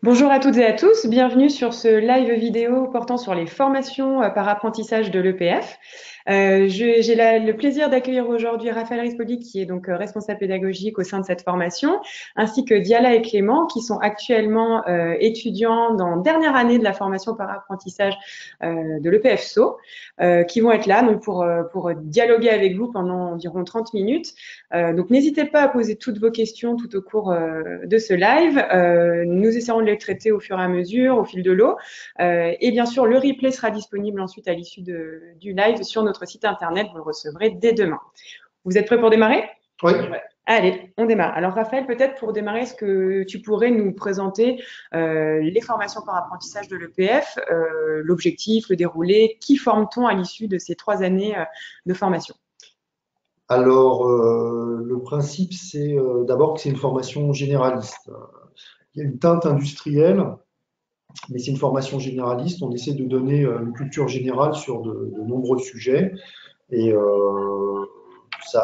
Bonjour à toutes et à tous, bienvenue sur ce live vidéo portant sur les formations par apprentissage de l'EPF. J'ai le plaisir d'accueillir aujourd'hui Raphaël Rispoli, qui est donc responsable pédagogique au sein de cette formation, ainsi que Diala et Clément, qui sont actuellement étudiants dans dernière année de la formation par apprentissage de l'EPF SO, qui vont être là donc pour dialoguer avec vous pendant environ 30 minutes. Donc n'hésitez pas à poser toutes vos questions tout au cours de ce live. Nous essaierons de les traiter au fur et à mesure, au fil de l'eau. Et bien sûr, le replay sera disponible ensuite à l'issue du live sur notre site internet. Vous le recevrez dès demain. Vous êtes prêts pour démarrer? Oui. Allez, on démarre. Alors Raphaël, peut-être pour démarrer, est-ce que tu pourrais nous présenter les formations par apprentissage de l'EPF, l'objectif, le déroulé, qui forme-t-on à l'issue de ces 3 années de formation? Alors, le principe, c'est d'abord que c'est une formation généraliste. Il y a une teinte industrielle, mais c'est une formation généraliste. On essaie de donner une culture générale sur de nombreux sujets. Et ça,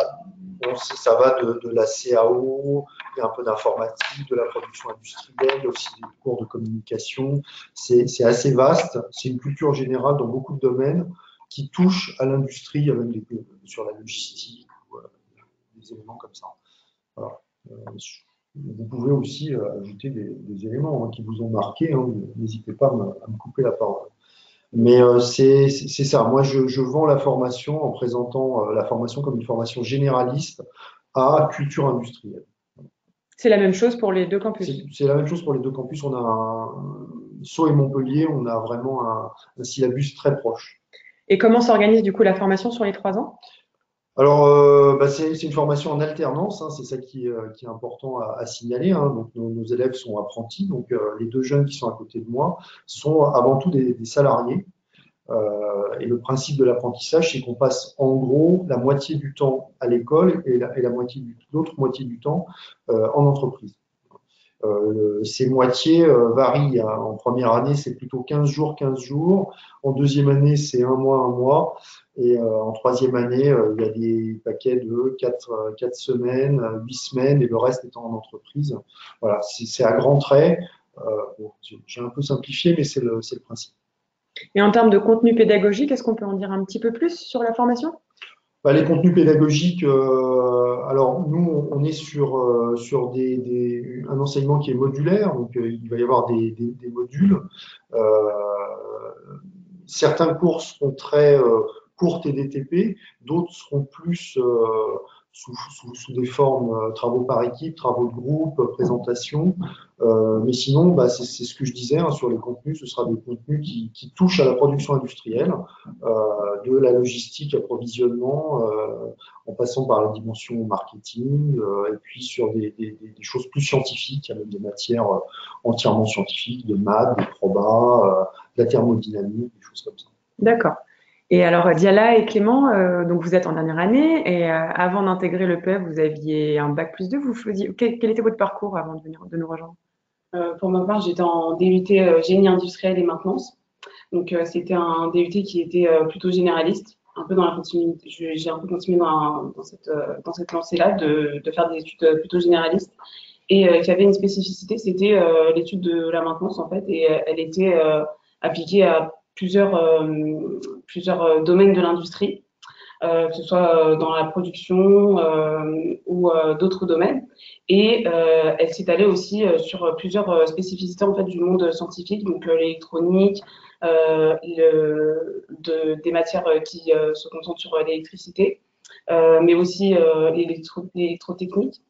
ça va de la CAO, il y a un peu d'informatique, de la production industrielle, il y a aussi des cours de communication. C'est assez vaste. C'est une culture générale dans beaucoup de domaines qui touche à l'industrie, sur la logistique, des éléments comme ça. Voilà. Euh, Vous pouvez aussi ajouter des éléments qui vous ont marqué. N'hésitez pas à me couper la parole. Mais c'est ça. Moi, je vends la formation en présentant la formation comme une formation généraliste à culture industrielle. C'est la même chose pour les deux campus. C'est la même chose pour les deux campus. On a Sceaux et Montpellier, on a vraiment un syllabus très proche. Et comment s'organise du coup la formation sur les 3 ans? Alors, c'est une formation en alternance, c'est ça qui est important à signaler. Donc, nos élèves sont apprentis, donc les deux jeunes qui sont à côté de moi sont avant tout des salariés. Et le principe de l'apprentissage, c'est qu'on passe en gros la moitié du temps à l'école et l'autre moitié du temps en entreprise. Ces moitiés varient. En première année, c'est plutôt 15 jours, 15 jours. En deuxième année, c'est un mois, un mois. Et en troisième année, il y a des paquets de 4 semaines, 8 semaines, et le reste étant en entreprise. Voilà, c'est à grands traits. Bon, j'ai un peu simplifié, mais c'est le principe. Et en termes de contenu pédagogique, est-ce qu'on peut en dire un petit peu plus sur la formation? Bah, les contenus pédagogiques, alors nous, on est sur un enseignement qui est modulaire, donc il va y avoir des modules. Euh, Certains cours seront très courtes et DTP, d'autres seront plus sous des formes travaux par équipe, travaux de groupe, présentation. Mais sinon, c'est ce que je disais sur les contenus, ce sera des contenus qui touchent à la production industrielle, de la logistique, approvisionnement, en passant par la dimension marketing, et puis sur des choses plus scientifiques, il y a même des matières entièrement scientifiques, de maths, de proba, de la thermodynamique, des choses comme ça. D'accord. Et alors, Diala et Clément, donc vous êtes en dernière année et avant d'intégrer le PEF, vous aviez un bac+2. Quel était votre parcours avant de nous rejoindre? Pour ma part, j'étais en DUT génie industriel et maintenance. Donc, c'était un DUT qui était plutôt généraliste, un peu dans la continuité. J'ai un peu continué dans cette lancée-là de faire des études plutôt généralistes et qui avait une spécificité, c'était l'étude de la maintenance en fait, et elle était appliquée à plusieurs domaines de l'industrie. Que ce soit dans la production ou d'autres domaines. Et elle s'étalait aussi sur plusieurs spécificités en fait du monde scientifique, donc l'électronique, des matières qui se concentrent sur l'électricité, mais aussi l'électrotechnique,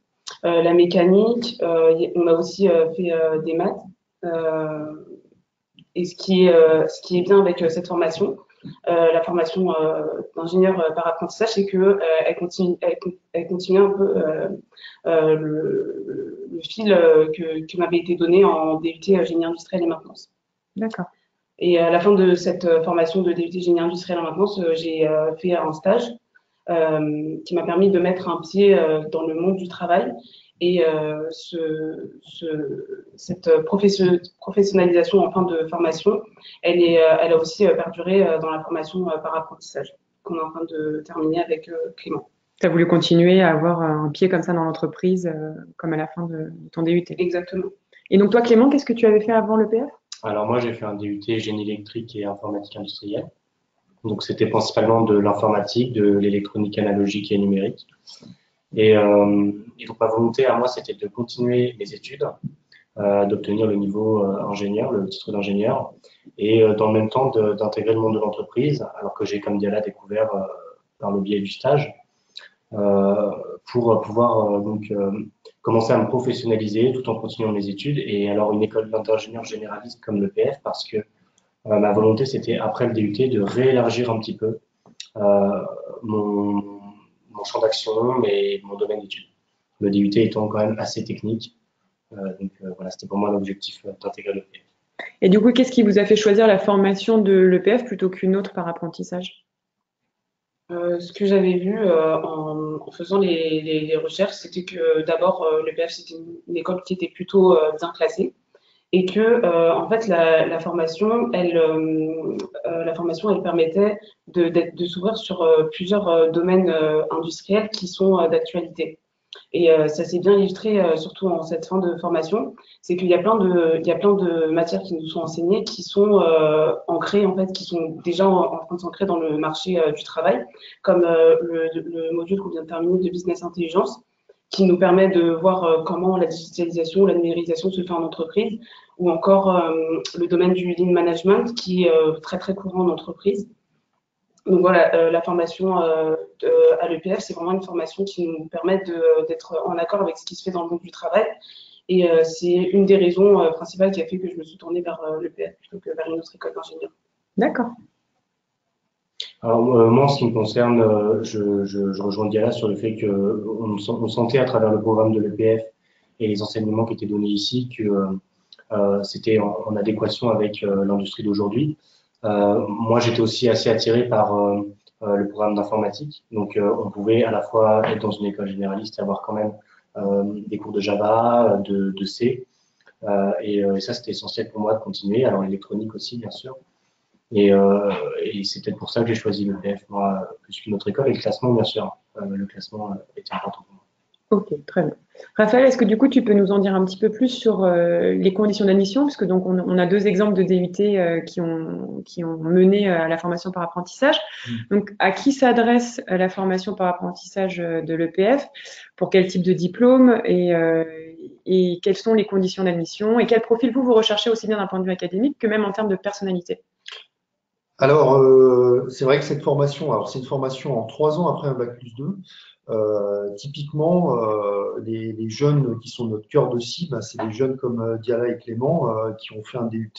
la mécanique. On a aussi fait des maths. Et ce qui est bien avec cette formation, la formation d'ingénieur par apprentissage, c'est que elle continue un peu le fil qui m'avait été donné en DUT génie industriel et maintenance. D'accord. Et à la fin de cette formation de DUT génie industriel et maintenance, j'ai fait un stage qui m'a permis de mettre un pied dans le monde du travail. Et cette professionnalisation en fin de formation, elle a aussi perduré dans la formation par apprentissage qu'on est en train de terminer avec Clément. Tu as voulu continuer à avoir un pied comme ça dans l'entreprise, comme à la fin de ton DUT. Exactement. Et donc toi, Clément, qu'est-ce que tu avais fait avant l'EPF? Alors moi, j'ai fait un DUT génie électrique et informatique industrielle. Donc c'était principalement de l'informatique, de l'électronique analogique et numérique. Et donc ma volonté à moi, c'était de continuer mes études, d'obtenir le niveau ingénieur, le titre d'ingénieur, et dans le même temps d'intégrer le monde de l'entreprise, alors que j'ai comme Diala découvert par le biais du stage, pour pouvoir commencer à me professionnaliser tout en continuant mes études. Et alors une école d'ingénieur généraliste comme l'EPF, parce que ma volonté, c'était après le DUT de réélargir un petit peu mon, mon champ d'action et mon domaine d'études. Le DUT étant quand même assez technique. Voilà, c'était pour moi l'objectif d'intégrer l'EPF. Et du coup, qu'est-ce qui vous a fait choisir la formation de l'EPF plutôt qu'une autre par apprentissage? Ce que j'avais vu en faisant les recherches, c'était que d'abord, l'EPF, c'était une école qui était plutôt bien classée et que, en fait, la formation, la formation, elle permettait de s'ouvrir sur plusieurs domaines industriels qui sont d'actualité. Et ça s'est bien illustré, surtout en cette fin de formation, c'est qu'il y a il y a plein de matières qui nous sont enseignées qui sont ancrées, en fait, qui sont déjà en train de s'ancrer dans le marché du travail, comme le module qu'on vient de terminer de Business Intelligence, qui nous permet de voir comment la digitalisation, la numérisation se fait en entreprise, ou encore le domaine du lean management, qui est très, très courant en entreprise. Donc voilà, la formation à l'EPF, c'est vraiment une formation qui nous permet d'être en accord avec ce qui se fait dans le monde du travail. Et c'est une des raisons principales qui a fait que je me suis tournée vers l'EPF plutôt que vers une autre école d'ingénieur. D'accord. Alors moi, en ce qui me concerne, je rejoins Diala sur le fait qu'on on sentait à travers le programme de l'EPF et les enseignements qui étaient donnés ici que c'était en adéquation avec l'industrie d'aujourd'hui. Moi, j'étais aussi assez attiré par le programme d'informatique. Donc, on pouvait à la fois être dans une école généraliste et avoir quand même des cours de Java, de C. Et ça, c'était essentiel pour moi de continuer. Alors, l'électronique aussi, bien sûr. Et c'est peut-être pour ça que j'ai choisi l'EPF, moi, plus qu'une autre école. Et le classement, bien sûr. Le classement était important pour moi. Ok, très bien. Raphaël, est-ce que du coup tu peux nous en dire un petit peu plus sur les conditions d'admission, puisque donc on a deux exemples de DUT qui ont mené à la formation par apprentissage. Donc à qui s'adresse la formation par apprentissage de l'EPF, pour quel type de diplôme et quelles sont les conditions d'admission et quel profil vous recherchez aussi bien d'un point de vue académique que même en termes de personnalité? Alors, c'est vrai que cette formation, alors c'est une formation en 3 ans après un bac+2. Typiquement, les jeunes qui sont notre cœur de cible, c'est des jeunes comme Diala et Clément qui ont fait un DUT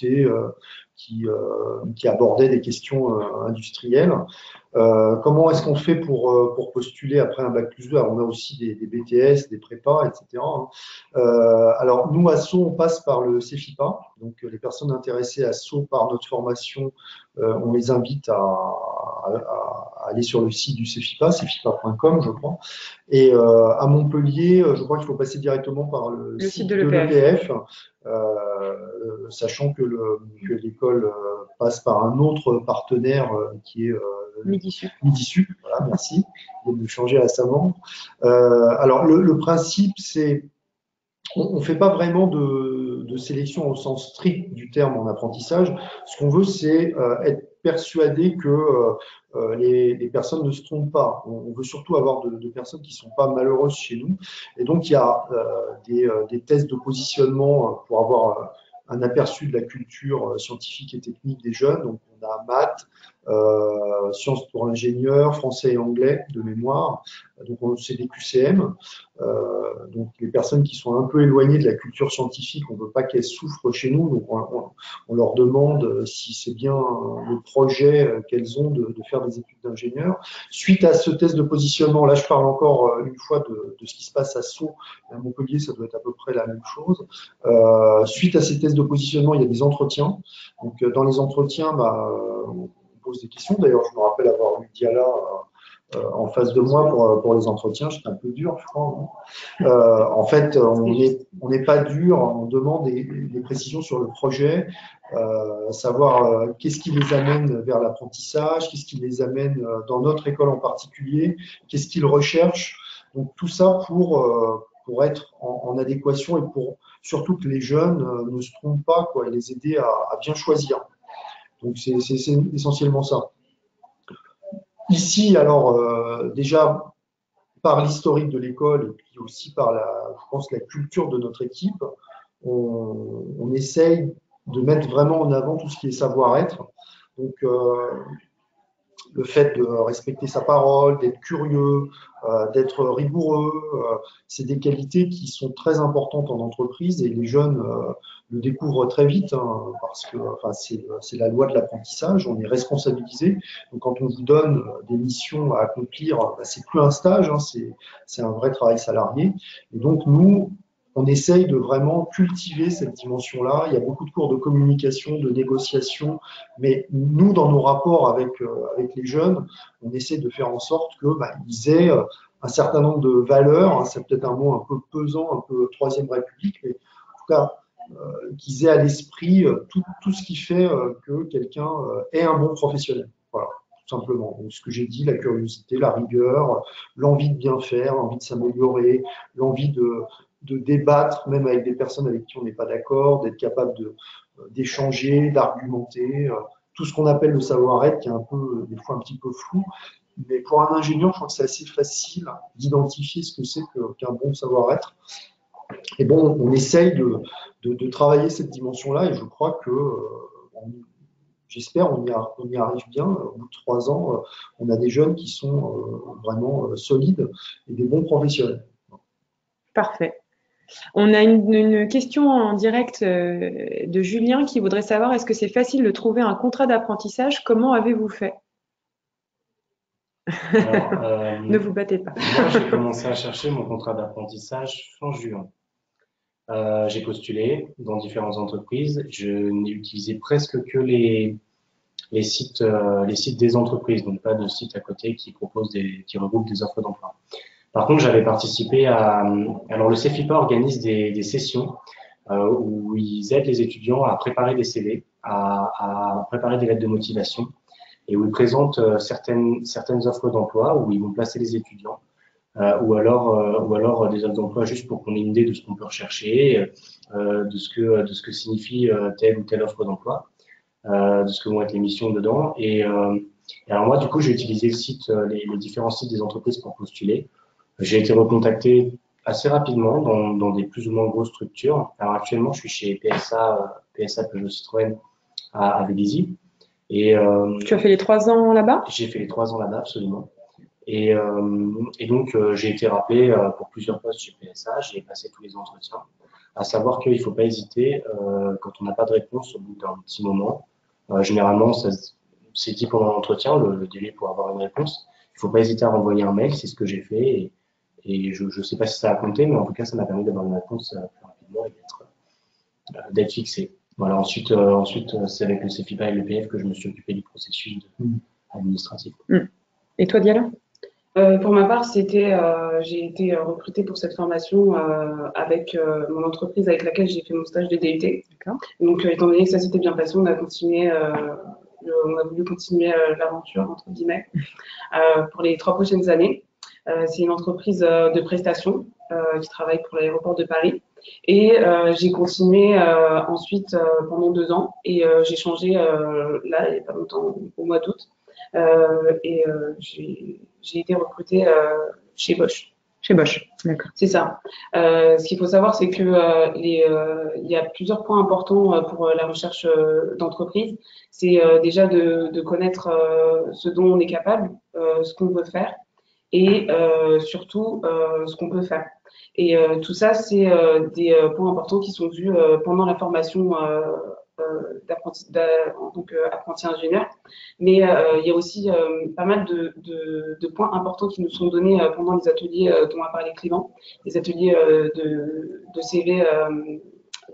qui abordait des questions industrielles. Comment est-ce qu'on fait pour postuler après un bac+2? Alors, on a aussi des BTS, des prépas, etc. Alors, nous, à Sceaux, on passe par le CEFIPA. Donc, les personnes intéressées à Sceaux par notre formation, on les invite à aller sur le site du CEFIPA, cefipa.com, je crois. Et à Montpellier, je crois qu'il faut passer directement par le site de l'EPF, sachant que l'école passe par un autre partenaire qui est Midisup. Voilà, merci. Il vient de changer récemment. Alors, le principe, c'est on ne fait pas vraiment de sélection au sens strict du terme en apprentissage. Ce qu'on veut, c'est être persuadé que les personnes ne se trompent pas. On veut surtout avoir de personnes qui ne sont pas malheureuses chez nous. Et donc, il y a des tests de positionnement pour avoir un aperçu de la culture scientifique et technique des jeunes. Donc, on a maths, sciences pour l'ingénieur, français et anglais de mémoire. Donc, c'est des QCM. Donc, les personnes qui sont un peu éloignées de la culture scientifique, on ne veut pas qu'elles souffrent chez nous. Donc, on leur demande si c'est bien le projet qu'elles ont de faire des études d'ingénieur. Suite à ce test de positionnement, là, je parle encore une fois de ce qui se passe à Sceaux. À Montpellier, ça doit être à peu près la même chose. Suite à ces tests de positionnement, il y a des entretiens. Donc, dans les entretiens, on pose des questions. D'ailleurs, je me rappelle avoir eu Diala en face de moi pour les entretiens. J'étais un peu dur, je crois. En fait, on n'est pas dur. On demande des précisions sur le projet, savoir qu'est-ce qui les amène vers l'apprentissage, qu'est-ce qui les amène dans notre école en particulier, qu'est-ce qu'ils recherchent. Donc, tout ça pour pour être en adéquation et pour surtout que les jeunes ne se trompent pas, quoi, et les aider à bien choisir. Donc c'est essentiellement ça. Ici, alors déjà par l'historique de l'école et puis aussi par je pense, la culture de notre équipe, on essaye de mettre vraiment en avant tout ce qui est savoir-être. Donc le fait de respecter sa parole, d'être curieux, d'être rigoureux, c'est des qualités qui sont très importantes en entreprise et les jeunes le découvrent très vite parce que enfin, c'est la loi de l'apprentissage, on est responsabilisé. Donc quand on vous donne des missions à accomplir, c'est plus un stage, c'est un vrai travail salarié. Et donc nous, on essaye de vraiment cultiver cette dimension-là. Il y a beaucoup de cours de communication, de négociation, mais nous, dans nos rapports avec les jeunes, on essaie de faire en sorte qu'ils aient un certain nombre de valeurs. C'est peut-être un mot un peu pesant, un peu Troisième République, mais en tout cas, qu'ils aient à l'esprit tout ce qui fait que quelqu'un est un bon professionnel. Voilà, tout simplement. Donc, ce que j'ai dit, la curiosité, la rigueur, l'envie de bien faire, l'envie de s'améliorer, l'envie de débattre, même avec des personnes avec qui on n'est pas d'accord, d'être capable d'échanger, d'argumenter, tout ce qu'on appelle le savoir-être, qui est un peu, des fois un petit peu flou. Mais pour un ingénieur, je crois que c'est assez facile d'identifier ce que c'est qu'un bon savoir-être. Et bon, on essaye de travailler cette dimension-là et je crois que, j'espère, on y arrive bien. Au bout de 3 ans, on a des jeunes qui sont vraiment solides et des bons professionnels. Parfait. On a une question en direct de Julien qui voudrait savoir, est-ce que c'est facile de trouver un contrat d'apprentissage? Comment avez-vous fait? Alors, Ne vous battez pas. moi, j'ai commencé à chercher mon contrat d'apprentissage fin juin. J'ai postulé dans différentes entreprises. Je n'ai utilisé presque que les sites des entreprises, donc pas de sites à côté qui regroupent des offres d'emploi. Par contre, j'avais participé alors le CEFIPA organise des sessions où ils aident les étudiants à préparer des CV, à préparer des lettres de motivation et où ils présentent certaines offres d'emploi où ils vont placer les étudiants ou alors des offres d'emploi juste pour qu'on ait une idée de ce qu'on peut rechercher, de ce que signifie telle ou telle offre d'emploi, de ce que vont être les missions dedans. Et alors moi, du coup, j'ai utilisé le site, les différents sites des entreprises pour postuler. J'ai été recontacté assez rapidement dans des plus ou moins grosses structures. Alors actuellement, je suis chez PSA Peugeot Citroën à Vélizy. Et tu as fait les 3 ans là-bas? J'ai fait les 3 ans là-bas, absolument. Et donc, j'ai été rappelé pour plusieurs postes chez PSA. J'ai passé tous les entretiens. À savoir qu'il ne faut pas hésiter quand on n'a pas de réponse au bout d'un petit moment. Généralement, c'est dit pendant l'entretien, le délai pour avoir une réponse. Il ne faut pas hésiter à renvoyer un mail, c'est ce que j'ai fait. Et je ne sais pas si ça a compté, mais en tout cas, ça m'a permis d'avoir une réponse plus rapidement et d'être fixé. Voilà, ensuite c'est avec le CEFIPA et le PF que je me suis occupé du processus administratif. Et toi, Diala? Pour ma part, j'ai été recrutée pour cette formation avec mon entreprise avec laquelle j'ai fait mon stage de DUT. Donc, étant donné que ça s'était bien passé, on a voulu continuer l'aventure, entre guillemets, pour les 3 prochaines années. C'est une entreprise de prestation qui travaille pour l'aéroport de Paris. Et j'ai continué ensuite pendant 2 ans et j'ai changé là, il n'y a pas longtemps, au mois d'août. J'ai été recrutée chez Bosch. Chez Bosch, d'accord. C'est ça. Ce qu'il faut savoir, c'est que il y a plusieurs points importants pour la recherche d'entreprise. C'est déjà de connaître ce dont on est capable, ce qu'on veut faire et surtout ce qu'on peut faire. Et tout ça, c'est des points importants qui sont vus pendant la formation apprenti ingénieur. Mais il y a aussi pas mal de points importants qui nous sont donnés pendant les ateliers dont a parlé Clément, les ateliers de CV,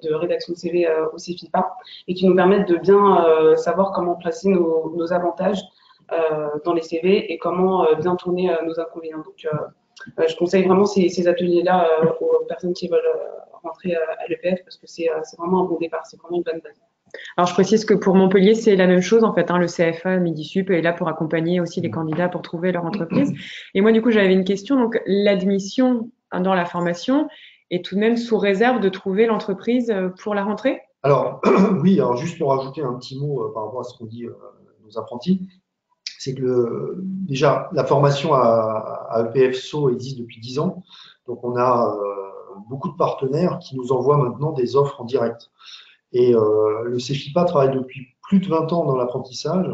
de rédaction de CV au CEFIPA, et qui nous permettent de bien savoir comment placer nos avantages dans les CV et comment bien tourner nos inconvénients. Donc, je conseille vraiment ces ateliers-là aux personnes qui veulent rentrer à l'EPF parce que c'est vraiment un bon départ, c'est vraiment une bonne base. Alors, je précise que pour Montpellier, c'est la même chose, en fait. Le CFA, Midi Sup, est là pour accompagner aussi les candidats pour trouver leur entreprise. Et moi, du coup, j'avais une question. Donc, l'admission dans la formation et tout de même sous réserve de trouver l'entreprise pour la rentrée? Alors, oui, alors juste pour ajouter un petit mot par rapport à ce qu'ont dit nos apprentis, c'est que déjà, la formation à EPF-SO existe depuis 10 ans. Donc, on a beaucoup de partenaires qui nous envoient maintenant des offres en direct. Et le CEFIPA travaille depuis plus de 20 ans dans l'apprentissage.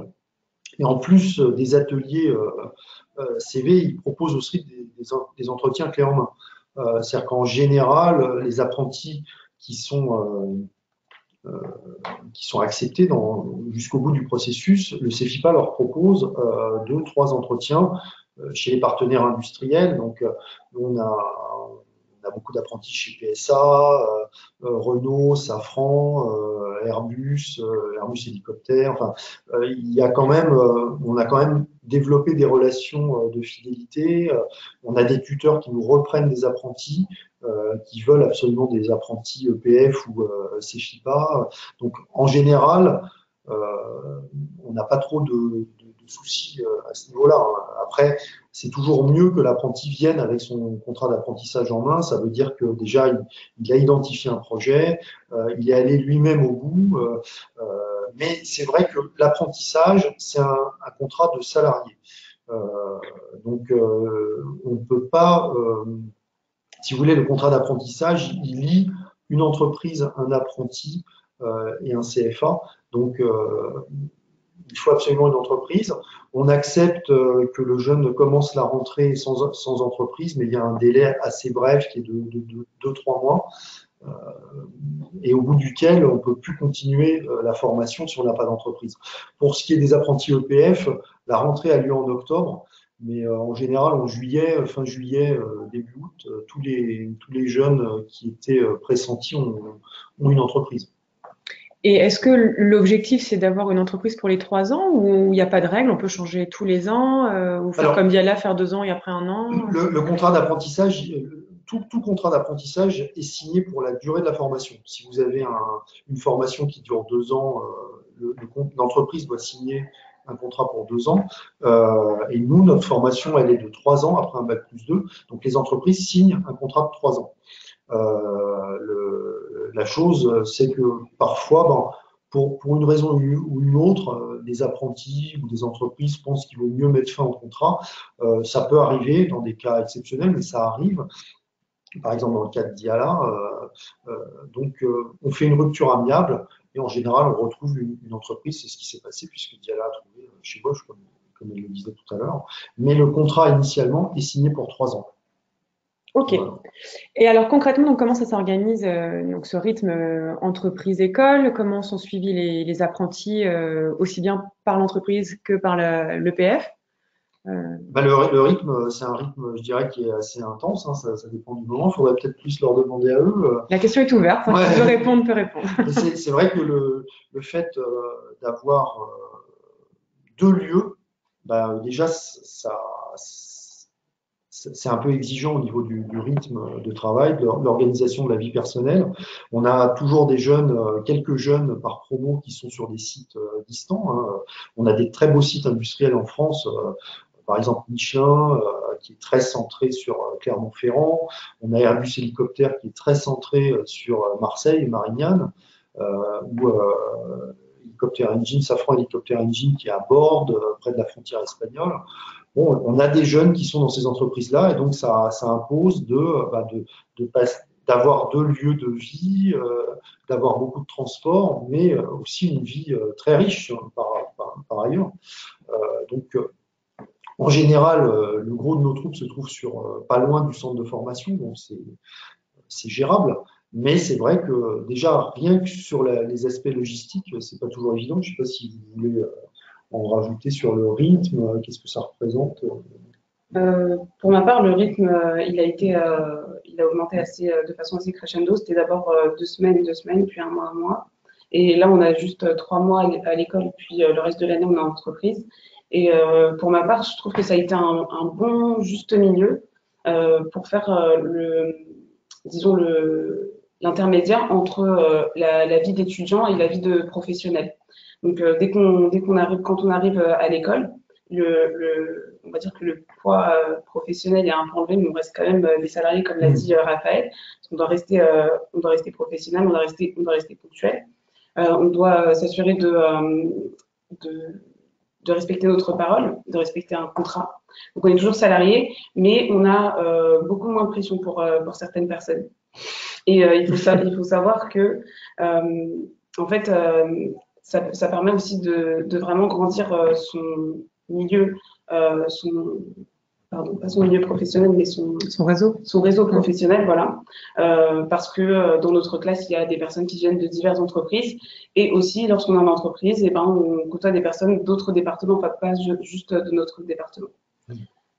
Et en plus des ateliers CV, il propose aussi des entretiens clés en main. C'est-à-dire qu'en général, les apprentis qui sont acceptés jusqu'au bout du processus, le CEFIPA leur propose 2-3 entretiens chez les partenaires industriels. Donc, on a beaucoup d'apprentis chez PSA, Renault, Safran, Airbus, Airbus Hélicoptère. Enfin, il y a quand même, on a quand même développé des relations de fidélité. On a des tuteurs qui nous reprennent des apprentis, qui veulent absolument des apprentis EPF ou CEFIPA. Donc, en général, on n'a pas trop de soucis à ce niveau-là. Après, c'est toujours mieux que l'apprenti vienne avec son contrat d'apprentissage en main. Ça veut dire que déjà, il a identifié un projet, il est allé lui-même au bout. Mais c'est vrai que l'apprentissage, c'est un contrat de salarié. Donc, on ne peut pas, si vous voulez, le contrat d'apprentissage, il lie une entreprise, un apprenti et un CFA. Donc, il faut absolument une entreprise. On accepte que le jeune commence la rentrée sans entreprise, mais il y a un délai assez bref qui est de 2-3 mois, et au bout duquel on ne peut plus continuer la formation si on n'a pas d'entreprise. Pour ce qui est des apprentis EPF, la rentrée a lieu en octobre, mais en général en juillet, fin juillet, début août, tous les jeunes qui étaient pressentis ont une entreprise. Et est-ce que l'objectif, c'est d'avoir une entreprise pour les 3 ans ou il n'y a pas de règle, on peut changer tous les ans ou faire comme Diala, faire 2 ans et après 1 an? Le contrat d'apprentissage, tout contrat d'apprentissage est signé pour la durée de la formation. Si vous avez une formation qui dure 2 ans, l'entreprise doit signer un contrat pour 2 ans. Et nous, notre formation, elle est de 3 ans après un bac+2. Donc les entreprises signent un contrat de 3 ans. La chose, c'est que parfois, pour une raison ou une autre, des apprentis ou des entreprises pensent qu'il vaut mieux mettre fin au contrat. Ça peut arriver dans des cas exceptionnels, mais ça arrive. Par exemple, dans le cas de Diala, donc on fait une rupture amiable et en général, on retrouve une entreprise. C'est ce qui s'est passé puisque Diala a trouvé chez Bosch, comme elle le disait tout à l'heure. Mais le contrat initialement est signé pour 3 ans. Ok. Voilà. Et alors concrètement, donc, comment ça s'organise donc ce rythme entreprise-école? Comment sont suivis les apprentis aussi bien par l'entreprise que par l'EPF? Le rythme, c'est un rythme, je dirais, qui est assez intense. Hein, ça dépend du moment. Il faudrait peut-être plus leur demander à eux. La question est ouverte. Ouais. Qui veut répondre peut répondre. C'est vrai que le fait d'avoir 2 lieux, déjà, c'est un peu exigeant au niveau du rythme de travail, de l'organisation de la vie personnelle. On a toujours des jeunes, quelques jeunes par promo qui sont sur des sites distants. Hein. On a des très beaux sites industriels en France, par exemple Michelin, qui est très centré sur Clermont-Ferrand. On a Airbus Hélicoptère qui est très centré sur Marseille et Marignane, ou Hélicoptère Engine, Safran Hélicoptère Engine qui est à Bordes, près de la frontière espagnole. Bon, on a des jeunes qui sont dans ces entreprises-là et donc ça impose d'avoir 2 lieux de vie, d'avoir beaucoup de transport, mais aussi une vie très riche par ailleurs. Donc, en général, le gros de nos troupes se trouve pas loin du centre de formation, donc c'est gérable. Mais c'est vrai que déjà, rien que sur les aspects logistiques, c'est pas toujours évident. Je ne sais pas si vous voulez en rajouter sur le rythme, qu'est-ce que ça représente? Pour ma part, le rythme, il a augmenté de façon assez crescendo. C'était d'abord 2 semaines, puis 1 mois, 1 mois. Et là, on a juste 3 mois à l'école, puis le reste de l'année, on est en entreprise. Et pour ma part, je trouve que ça a été un bon juste milieu pour faire l'intermédiaire entre la vie d'étudiant et la vie de professionnel. Donc, quand on arrive à l'école, on va dire que le poids professionnel est un peu enlevé, mais on reste quand même des salariés, comme l'a dit Raphaël. On doit rester professionnel, on doit rester ponctuel. On doit s'assurer de respecter notre parole, de respecter un contrat. Donc on est toujours salarié, mais on a beaucoup moins de pression pour certaines personnes. Et il faut savoir que en fait, ça permet aussi de vraiment grandir son milieu, pardon, pas son milieu professionnel, mais son réseau professionnel, voilà. Parce que dans notre classe, il y a des personnes qui viennent de diverses entreprises. Et aussi, lorsqu'on est en entreprise, eh ben, on côtoie des personnes d'autres départements, pas juste de notre département.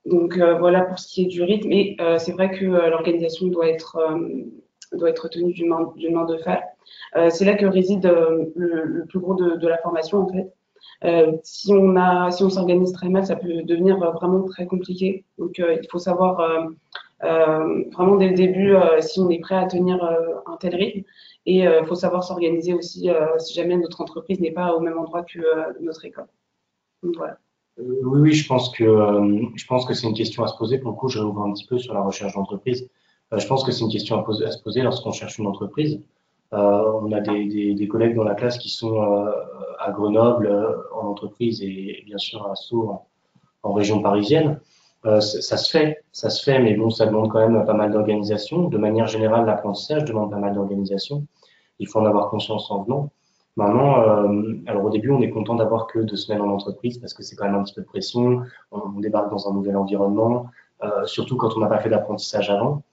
Donc voilà pour ce qui est du rythme. Et c'est vrai que l'organisation doit être tenue d'une main de fer. C'est là que réside le plus gros de la formation, en fait. Si on s'organise très mal, ça peut devenir vraiment très compliqué. Donc, il faut savoir vraiment dès le début si on est prêt à tenir un tel rythme. Et il faut savoir s'organiser aussi si jamais notre entreprise n'est pas au même endroit que notre école. Donc, voilà. Oui, je pense que c'est une question à se poser. Pour le coup, je réouvre un petit peu sur la recherche d'entreprise. Je pense que c'est une question à se poser lorsqu'on cherche une entreprise. On a des collègues dans la classe qui sont à Grenoble en entreprise et bien sûr à Sceaux en région parisienne. Ça se fait, mais bon, ça demande quand même pas mal d'organisation. De manière générale, l'apprentissage demande pas mal d'organisation. Il faut en avoir conscience en venant. Maintenant, alors au début, on est content d'avoir que 2 semaines en entreprise parce que c'est quand même un petit peu de pression. On débarque dans un nouvel environnement, surtout quand on n'a pas fait d'apprentissage avant.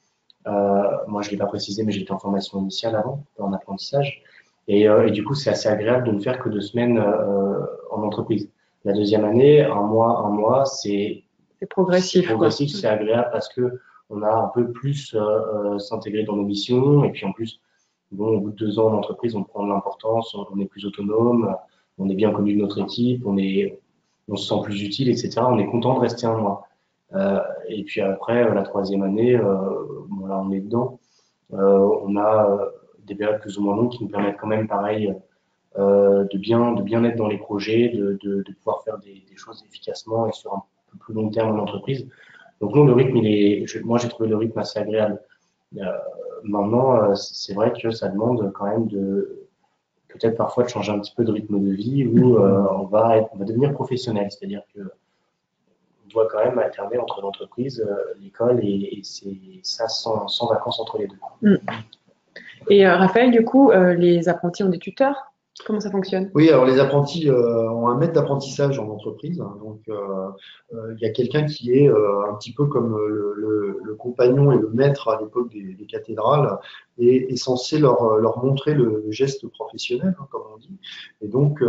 Moi, je l'ai pas précisé, mais j'étais en formation initiale avant, en apprentissage. Et du coup, c'est assez agréable de ne faire que 2 semaines en entreprise. La deuxième année, un mois, c'est progressif. C'est agréable parce que on a un peu plus s'intégrer dans nos missions. Et puis en plus, bon, au bout de 2 ans en entreprise, on prend de l'importance, on est plus autonome, on est bien connu de notre équipe, on se sent plus utile, etc. On est content de rester un mois. Et puis après, la troisième année, bon, là, on est dedans. On a des périodes plus ou moins longues qui nous permettent quand même, pareil, de bien être dans les projets, de pouvoir faire des choses efficacement et sur un peu plus long terme en entreprise. Donc non, le rythme, moi j'ai trouvé le rythme assez agréable. Maintenant, c'est vrai que ça demande quand même peut-être parfois de changer un petit peu de rythme de vie où on va devenir professionnel, c'est-à-dire que on doit quand même alterner entre l'entreprise, l'école et c'est ça sans vacances entre les deux. Et Raphaël, du coup, les apprentis ont des tuteurs? Comment ça fonctionne? Oui, alors les apprentis ont un maître d'apprentissage en entreprise. Donc, il y a quelqu'un qui est un petit peu comme le compagnon et le maître à l'époque des cathédrales et est censé leur montrer le geste professionnel, hein, comme on dit. Et donc,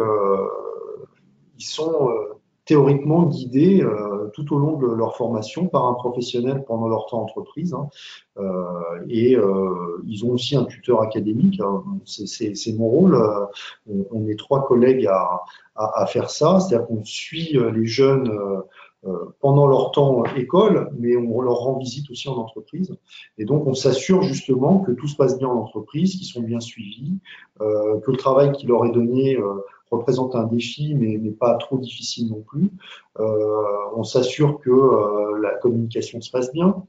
ils sont théoriquement guidés tout au long de leur formation par un professionnel pendant leur temps entreprise. Hein. Et ils ont aussi un tuteur académique. Hein. C'est mon rôle. On est 3 collègues à faire ça. C'est-à-dire qu'on suit les jeunes pendant leur temps école, mais on leur rend visite aussi en entreprise. Et donc, on s'assure justement que tout se passe bien en entreprise, qu'ils sont bien suivis, que le travail qui leur est donné représente un défi, mais n'est pas trop difficile non plus. On s'assure que la communication se passe bien.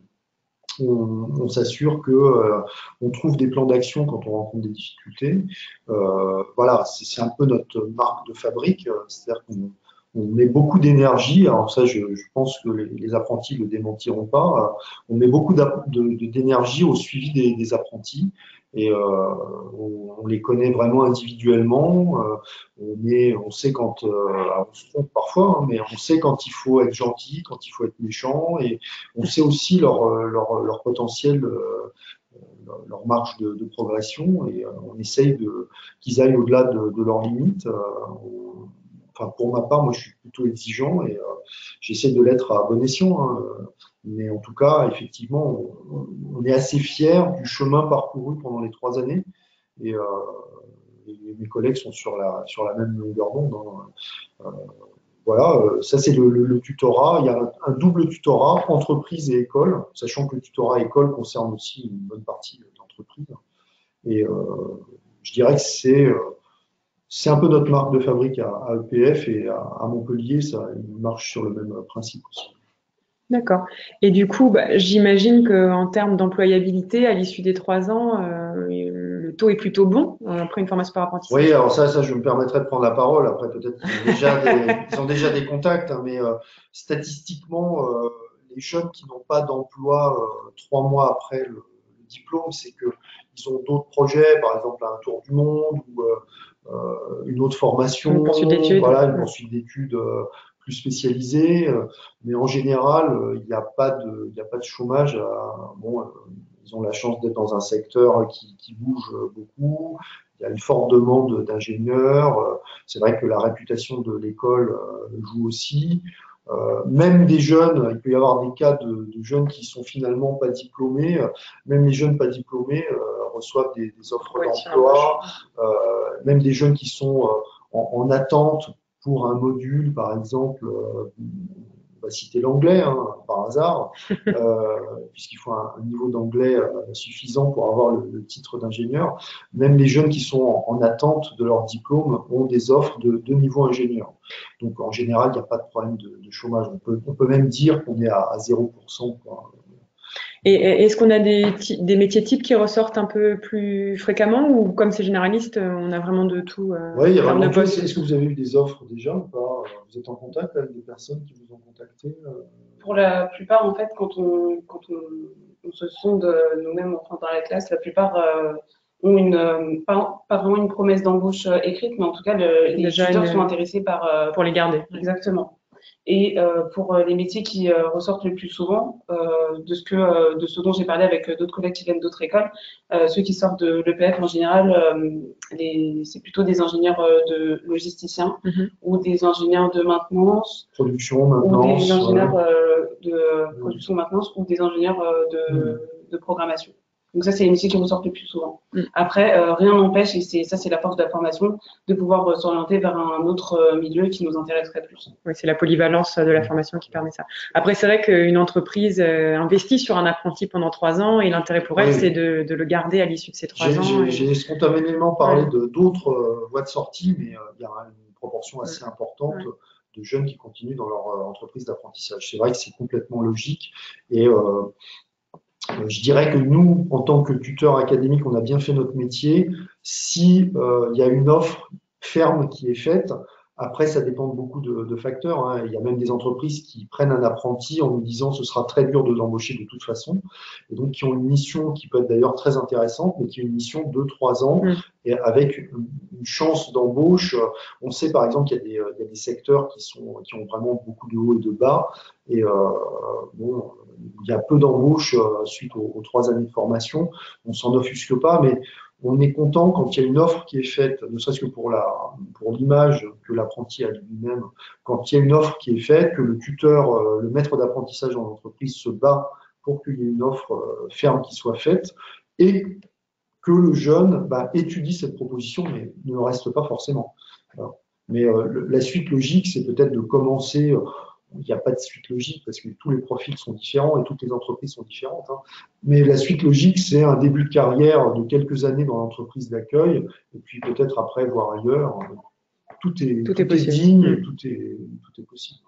On s'assure que on trouve des plans d'action quand on rencontre des difficultés. Voilà, c'est un peu notre marque de fabrique. C'est-à-dire qu'on met beaucoup d'énergie. Alors ça, je pense que les apprentis le démentiront pas. On met beaucoup d'énergie au suivi des apprentis. Et on les connaît vraiment individuellement. On sait quand, on se trompe parfois, hein, mais on sait quand il faut être gentil, quand il faut être méchant, et on sait aussi leur potentiel, leur marge de progression, et on essaye qu'ils aillent au-delà de leurs limites. Enfin, pour ma part, moi, je suis plutôt exigeant et j'essaie de l'être à bon escient. Hein, mais en tout cas, effectivement, on est assez fiers du chemin parcouru pendant les 3 années. Et mes collègues sont sur la même longueur d'onde. Hein. Voilà, ça c'est le tutorat. Il y a un double tutorat, entreprise et école, sachant que le tutorat école concerne aussi une bonne partie de l'entreprise. Et je dirais que c'est un peu notre marque de fabrique à EPF et à Montpellier, ça il marche sur le même principe aussi. D'accord. Et du coup, bah, j'imagine qu'en termes d'employabilité, à l'issue des 3 ans, le taux est plutôt bon après une formation par apprentissage. Oui, alors ça, je me permettrai de prendre la parole. Après, peut-être qu'ils ils ont déjà des contacts, hein, mais statistiquement, les jeunes qui n'ont pas d'emploi 3 mois après le diplôme, c'est que ils ont d'autres projets, par exemple un tour du monde ou une autre formation, Une poursuite d'études. voilà, une poursuite d'études plus spécialisée. Mais en général, il n'y a pas de chômage. Bon, ils ont la chance d'être dans un secteur qui bouge beaucoup. Il y a une forte demande d'ingénieurs. C'est vrai que la réputation de l'école joue aussi. Même des jeunes, il peut y avoir des cas de jeunes qui sont finalement pas diplômés. Même les jeunes pas diplômés reçoivent des offres d'emploi. Même des jeunes qui sont en attente pour un module, par exemple, on va citer l'anglais par hasard, puisqu'il faut un niveau d'anglais suffisant pour avoir le titre d'ingénieur. Même les jeunes qui sont en attente de leur diplôme ont des offres de niveau ingénieur. Donc en général, il n'y a pas de problème de chômage. On peut même dire qu'on est à 0%, quoi. Et est-ce qu'on a des métiers types qui ressortent un peu plus fréquemment ou comme c'est généraliste, on a vraiment de tout Oui, il y a en termes vraiment de tout. postes? Est-ce que vous avez eu des offres déjà ou pas? Vous êtes en contact avec des personnes qui vous ont contacté? Pour la plupart, en fait, quand on se sonde nous-mêmes enfin, dans la classe, la plupart ont pas vraiment une promesse d'embauche écrite, mais en tout cas, les Déjà tuteurs sont intéressés par. pour les garder. Exactement. Et pour les métiers qui ressortent le plus souvent, de ce dont j'ai parlé avec d'autres collègues qui viennent d'autres écoles, ceux qui sortent de l'EPF en général, c'est plutôt des ingénieurs de logisticiens ou des ingénieurs de maintenance, Production, maintenance. ou des ingénieurs de production maintenance ou des ingénieurs de programmation. Donc ça, c'est les métiers qui ressortent le plus souvent. Après, rien n'empêche, et c'est la force de la formation, de pouvoir s'orienter vers un autre milieu qui nous intéresserait plus. Oui, c'est la polyvalence de la formation qui permet ça. Après, c'est vrai qu'une entreprise investit sur un apprenti pendant 3 ans et l'intérêt pour elle, c'est de le garder à l'issue de ces 3 ans. J'ai spontanément parlé d'autres voies de sortie, mais il y a une proportion assez importante de jeunes qui continuent dans leur entreprise d'apprentissage. C'est vrai que c'est complètement logique et je dirais que nous, en tant que tuteurs académiques, on a bien fait notre métier. Si il y a une offre ferme qui est faite, après, ça dépend de beaucoup de facteurs, hein. Il y a même des entreprises qui prennent un apprenti en nous disant ce sera très dur de l'embaucher de toute façon, et donc qui ont une mission qui peut être d'ailleurs très intéressante, mais qui est une mission de 3 ans, et avec une chance d'embauche. On sait par exemple qu'il y a des secteurs qui ont vraiment beaucoup de hauts et de bas, et bon, il y a peu d'embauches suite aux 3 années de formation. On s'en offusque pas, mais on est content quand il y a une offre qui est faite, ne serait-ce que pour l'image que l'apprenti a lui-même, quand il y a une offre qui est faite, que le tuteur, le maître d'apprentissage dans l'entreprise se bat pour qu'il y ait une offre ferme qui soit faite et que le jeune étudie cette proposition, mais ne reste pas forcément. Alors, mais la suite logique, c'est peut-être de commencer. Il n'y a pas de suite logique parce que tous les profils sont différents et toutes les entreprises sont différentes. Hein. Mais la suite logique, c'est un début de carrière de quelques années dans l'entreprise d'accueil et puis peut-être après voir ailleurs. Tout est digne et tout est possible.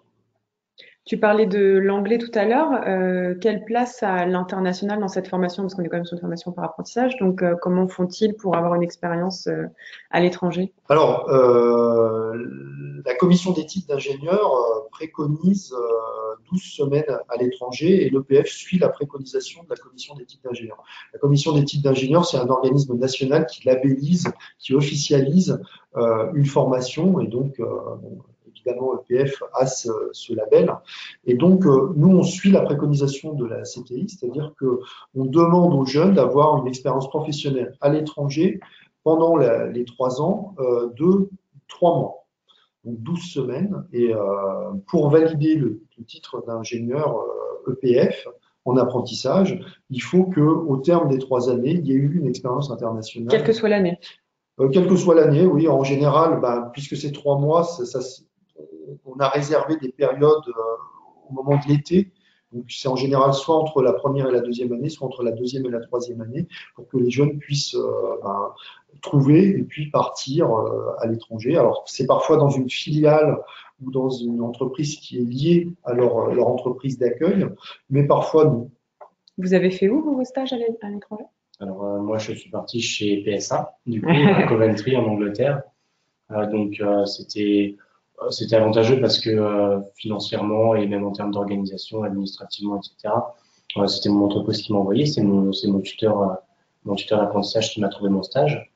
Tu parlais de l'anglais tout à l'heure. Quelle place a l'international dans cette formation? Parce qu'on est quand même sur une formation par apprentissage. Donc, comment font-ils pour avoir une expérience à l'étranger? Alors, la commission d'éthique d'ingénieurs préconise 12 semaines à l'étranger et l'EPF suit la préconisation de la commission d'éthique d'ingénieurs. La commission d'éthique d'ingénieurs, c'est un organisme national qui labellise, qui officialise une formation et donc évidemment, l'EPF a ce label. Et donc, nous, on suit la préconisation de la CTI, c'est-à-dire qu'on demande aux jeunes d'avoir une expérience professionnelle à l'étranger pendant les 3 ans de 3 mois, donc 12 semaines. Et pour valider le titre d'ingénieur EPF en apprentissage, il faut qu'au terme des 3 années, il y ait eu une expérience internationale. Quelle que soit l'année. Quelle que soit l'année, oui. En général, puisque c'est 3 mois, on a réservé des périodes au moment de l'été Donc, c'est en général soit entre la première et la deuxième année, soit entre la deuxième et la troisième année, pour que les jeunes puissent trouver et puis partir à l'étranger. Alors, c'est parfois dans une filiale ou dans une entreprise qui est liée à leur entreprise d'accueil, mais parfois non. Vous avez fait où vos stages à l'étranger? Alors, moi, je suis parti chez PSA, du coup, à Coventry, en Angleterre. C'était avantageux parce que financièrement et même en termes d'organisation, administrativement, etc., c'était mon entreprise qui m'a envoyé, c'est mon tuteur d'apprentissage qui m'a trouvé mon stage.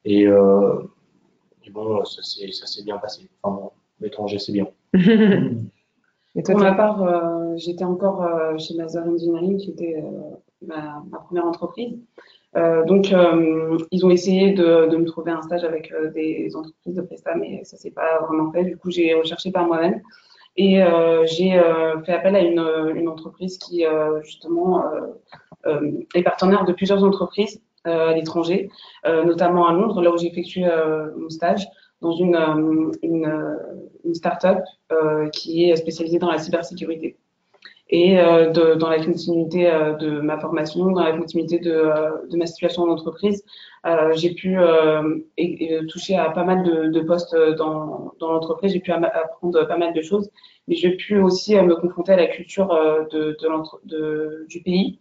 Et bon, ça s'est bien passé. Enfin, bon, l'étranger, c'est bien. Et toi, Pour ma part, j'étais encore chez Master Engineering, qui était ma première entreprise. Donc, ils ont essayé de me trouver un stage avec des entreprises de Presta, mais ça s'est pas vraiment fait. Du coup, j'ai recherché par moi-même et j'ai fait appel à une entreprise qui, justement, est partenaire de plusieurs entreprises à l'étranger, notamment à Londres, là où j'ai effectué mon stage, dans une start-up qui est spécialisée dans la cybersécurité. Et dans la continuité de ma formation, dans la continuité de ma situation en entreprise, j'ai pu toucher à pas mal de postes dans l'entreprise, j'ai pu apprendre pas mal de choses, mais j'ai pu aussi me confronter à la culture du pays.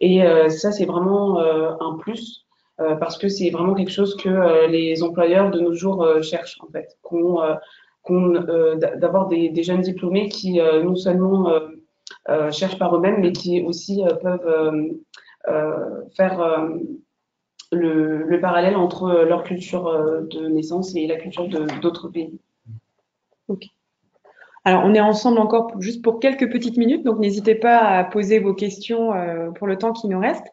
Et ça, c'est vraiment un plus, parce que c'est vraiment quelque chose que les employeurs de nos jours cherchent, en fait, d'avoir des jeunes diplômés qui non seulement cherchent par eux-mêmes, mais qui aussi peuvent faire le parallèle entre leur culture de naissance et la culture d'autres pays. Ok. Alors, on est ensemble encore juste pour quelques petites minutes, donc n'hésitez pas à poser vos questions pour le temps qui nous reste.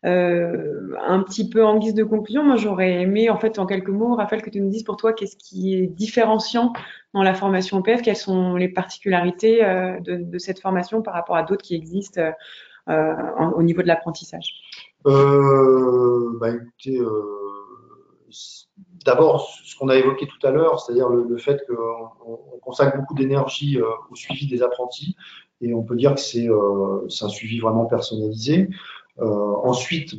Un petit peu en guise de conclusion, moi j'aurais aimé, en fait, en quelques mots, Raphaël, que tu nous dises pour toi qu'est-ce qui est différenciant dans la formation EPF, quelles sont les particularités de cette formation par rapport à d'autres qui existent au niveau de l'apprentissage. Écoutez, d'abord, ce qu'on a évoqué tout à l'heure, c'est-à-dire le fait qu'on consacre beaucoup d'énergie au suivi des apprentis, et on peut dire que c'est un suivi vraiment personnalisé. Ensuite,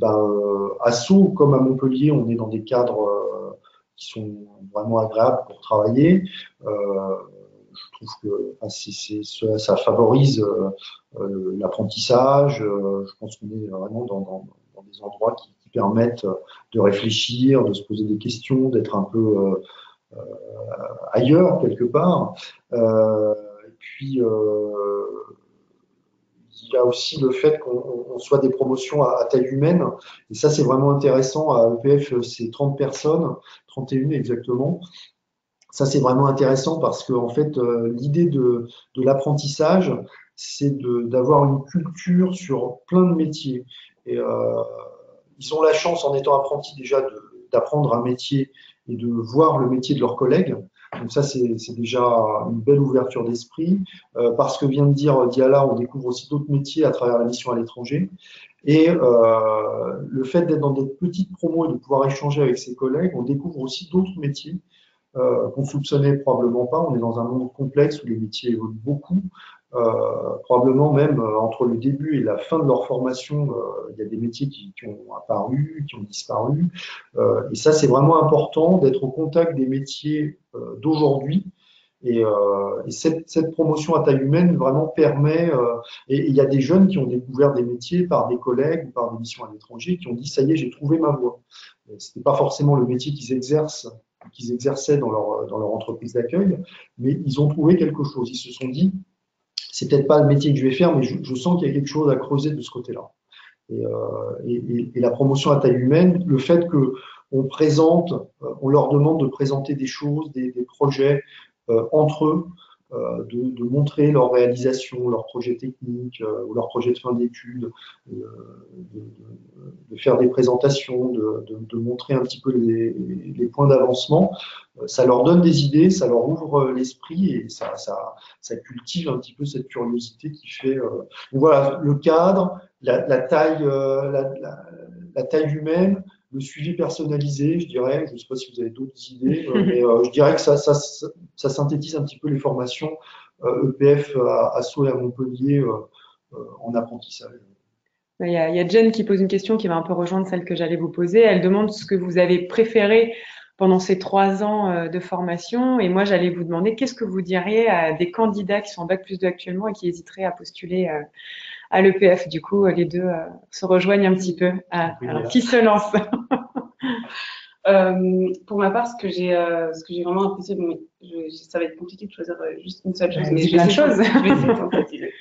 à Sceaux, comme à Montpellier, on est dans des cadres qui sont vraiment agréables pour travailler. Je trouve que ça favorise l'apprentissage. Je pense qu'on est vraiment dans des endroits qui permettent de réfléchir, de se poser des questions, d'être un peu ailleurs quelque part. Et puis, il y a aussi le fait qu'on soit des promotions à taille humaine. Et ça, c'est vraiment intéressant. À EPF, c'est 30 personnes, 31 exactement. Ça, c'est vraiment intéressant parce que, en fait, l'idée de l'apprentissage, c'est d'avoir une culture sur plein de métiers. Et ils ont la chance, en étant apprentis, déjà d'apprendre un métier et de voir le métier de leurs collègues. Donc ça, c'est déjà une belle ouverture d'esprit. Parce que vient de dire Diala, on découvre aussi d'autres métiers à travers la mission à l'étranger. Et le fait d'être dans des petites promos et de pouvoir échanger avec ses collègues, on découvre aussi d'autres métiers qu'on soupçonnait probablement pas. On est dans un monde complexe où les métiers évoluent beaucoup. Probablement même entre le début et la fin de leur formation, il y a des métiers qui ont apparu, qui ont disparu. Et ça, c'est vraiment important d'être au contact des métiers d'aujourd'hui. Et cette promotion à taille humaine vraiment permet, et il y a des jeunes qui ont découvert des métiers par des collègues ou par des missions à l'étranger, qui ont dit, ça y est, j'ai trouvé ma voie. C'était pas forcément le métier qu'ils exerçaient dans leur entreprise d'accueil, mais ils ont trouvé quelque chose. Ils se sont dit, c'est peut-être pas le métier que je vais faire, mais je sens qu'il y a quelque chose à creuser de ce côté-là. Et la promotion à taille humaine, le fait qu'on présente, on leur demande de présenter des choses, des projets entre eux, de montrer leur réalisation, leurs projets techniques ou leurs projets de fin d'études, de faire des présentations, de montrer un petit peu les points d'avancement. Ça leur donne des idées, ça leur ouvre l'esprit et ça cultive un petit peu cette curiosité qui fait. Donc voilà, le cadre, la taille humaine, le suivi personnalisé, je dirais. Je ne sais pas si vous avez d'autres idées, mais je dirais que ça synthétise un petit peu les formations EPF à Sceaux et à Montpellier en apprentissage. Il y a Jen qui pose une question qui va un peu rejoindre celle que j'allais vous poser. Elle demande ce que vous avez préféré pendant ces 3 ans de formation. Et moi, j'allais vous demander qu'est-ce que vous diriez à des candidats qui sont en Bac+2 actuellement et qui hésiteraient à postuler à l'EPF. Du coup, les deux se rejoignent un petit peu. Alors, qui se lance? Pour ma part, ce que j'ai vraiment apprécié, bon, ça va être compliqué de choisir juste une seule chose, mais je vais essayer de synthétiser.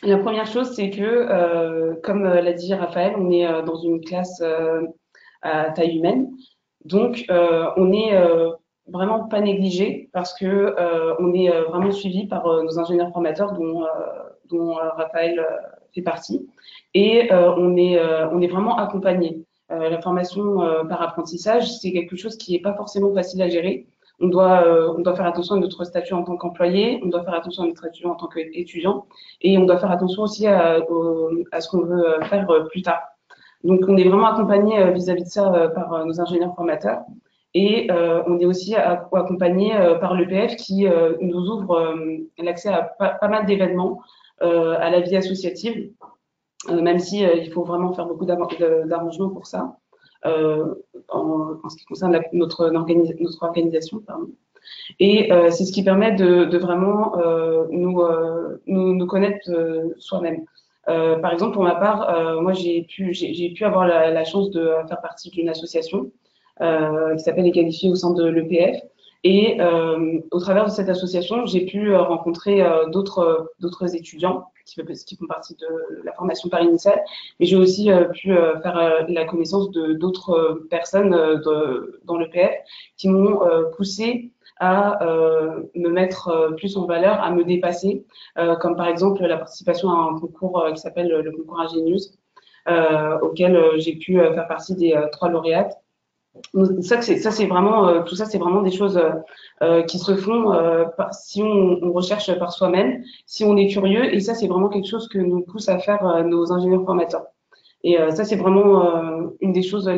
La première chose, c'est que, comme l'a dit Raphaël, on est dans une classe à taille humaine, donc on n'est vraiment pas négligé parce que on est vraiment suivi par nos ingénieurs formateurs dont Raphaël fait partie, et on est vraiment accompagné. La formation par apprentissage, c'est quelque chose qui n'est pas forcément facile à gérer. On doit faire attention à notre statut en tant qu'employé, on doit faire attention à notre statut en tant qu'étudiant, et on doit faire attention aussi à ce qu'on veut faire plus tard. Donc, on est vraiment accompagné vis-à-vis de ça par nos ingénieurs formateurs, et on est aussi accompagné par l'EPF qui nous ouvre l'accès à pas mal d'événements, à la vie associative, même si il faut vraiment faire beaucoup d'arrangements pour ça, en ce qui concerne notre organisation. Pardon. Et c'est ce qui permet de vraiment nous connaître soi-même. Par exemple, pour ma part, moi j'ai pu avoir la chance de faire partie d'une association qui s'appelle Les Qualifiés au sein de l'EPF. Et au travers de cette association, j'ai pu rencontrer d'autres étudiants qui font partie de la formation par initiale, mais j'ai aussi pu faire la connaissance de d'autres personnes dans l'EPF qui m'ont poussé à me mettre plus en valeur, à me dépasser, comme par exemple la participation à un concours qui s'appelle le concours Ingenius, auquel j'ai pu faire partie des 3 lauréates. Ça c'est vraiment tout ça, c'est vraiment des choses qui se font si on recherche par soi-même, si on est curieux, et ça c'est vraiment quelque chose que nous pousse à faire nos ingénieurs formateurs. Et ça c'est vraiment une des choses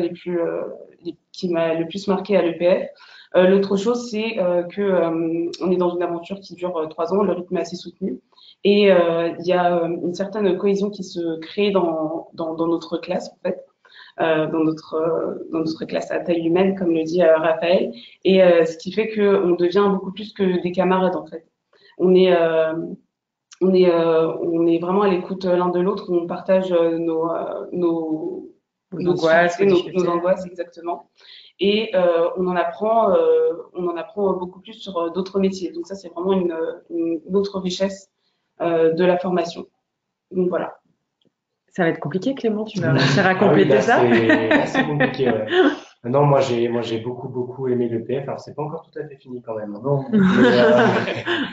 qui m'a le plus marqué à l'EPF. L'autre chose, c'est que on est dans une aventure qui dure 3 ans, le rythme est assez soutenu, et il y a une certaine cohésion qui se crée dans notre classe en fait. Dans notre classe à taille humaine, comme le dit Raphaël, et ce qui fait qu'on devient beaucoup plus que des camarades en fait. On est vraiment à l'écoute l'un de l'autre, on partage nos angoisses exactement, et on en apprend beaucoup plus sur d'autres métiers. Donc ça, c'est vraiment une autre richesse de la formation. Donc voilà. Ça va être compliqué, Clément, tu vas réussir à compléter ça? C'est compliqué, ouais. Non, moi j'ai beaucoup aimé l'EPF. Alors c'est pas encore tout à fait fini quand même. Non. Il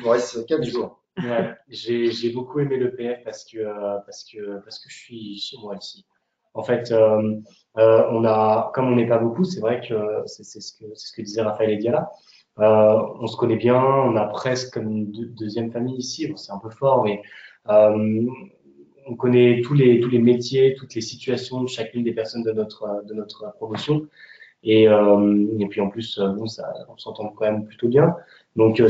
vous reste 4 jours. Ouais, j'ai beaucoup aimé l'EPF parce que je suis chez moi ici. En fait, comme on n'est pas beaucoup, c'est vrai que c'est ce que disait Raphaël et Diala. On se connaît bien, on a presque comme une deuxième famille ici. Bon, c'est un peu fort, mais on connaît tous les métiers, toutes les situations de chacune des personnes de notre promotion. Et puis en plus, bon, on s'entend quand même plutôt bien. Donc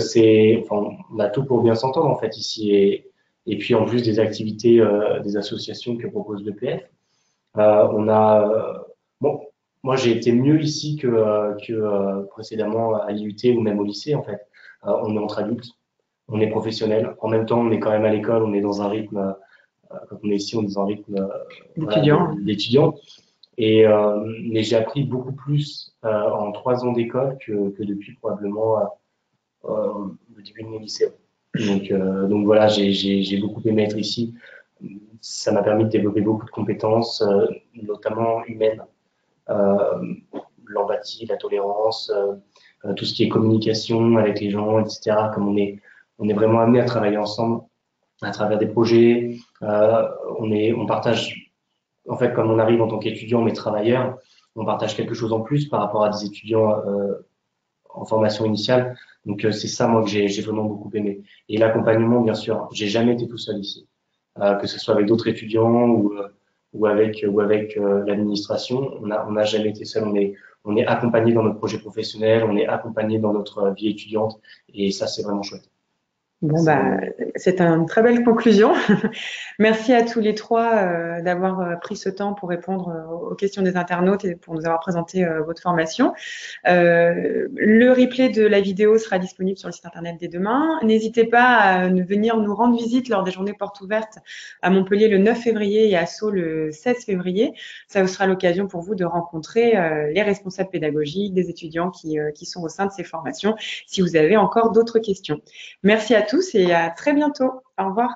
on a tout pour bien s'entendre en fait ici. Et puis en plus des activités, des associations que propose l'EPF, bon, moi j'ai été mieux ici que précédemment à l'IUT ou même au lycée en fait. On est entre adultes, on est professionnels. En même temps, on est quand même à l'école, on est dans un rythme. Quand on est ici, on est dans un rythme d'étudiant. Mais j'ai appris beaucoup plus en 3 ans d'école que depuis probablement le début de mon lycée. Donc voilà, j'ai beaucoup aimé être ici. Ça m'a permis de développer beaucoup de compétences, notamment humaines, l'empathie, la tolérance, tout ce qui est communication avec les gens, etc. Comme on est vraiment amené à travailler ensemble à travers des projets. On partage, en fait, comme on arrive en tant qu'étudiant mais travailleur, on partage quelque chose en plus par rapport à des étudiants en formation initiale. Donc c'est ça moi que j'ai vraiment beaucoup aimé. Et l'accompagnement, bien sûr, j'ai jamais été tout seul ici, que ce soit avec d'autres étudiants ou avec l'administration. On n'a jamais été seul. On est accompagné dans notre projet professionnel, on est accompagné dans notre vie étudiante, et ça c'est vraiment chouette. Bon, bah, c'est une très belle conclusion. Merci à tous les trois d'avoir pris ce temps pour répondre aux questions des internautes et pour nous avoir présenté votre formation. Le replay de la vidéo sera disponible sur le site internet dès demain. N'hésitez pas à venir nous rendre visite lors des journées portes ouvertes à Montpellier le 9 février et à Sceaux le 16 février. Ça vous sera l'occasion pour vous de rencontrer les responsables pédagogiques, des étudiants qui sont au sein de ces formations, si vous avez encore d'autres questions. Merci à tous et à très bientôt. Au revoir.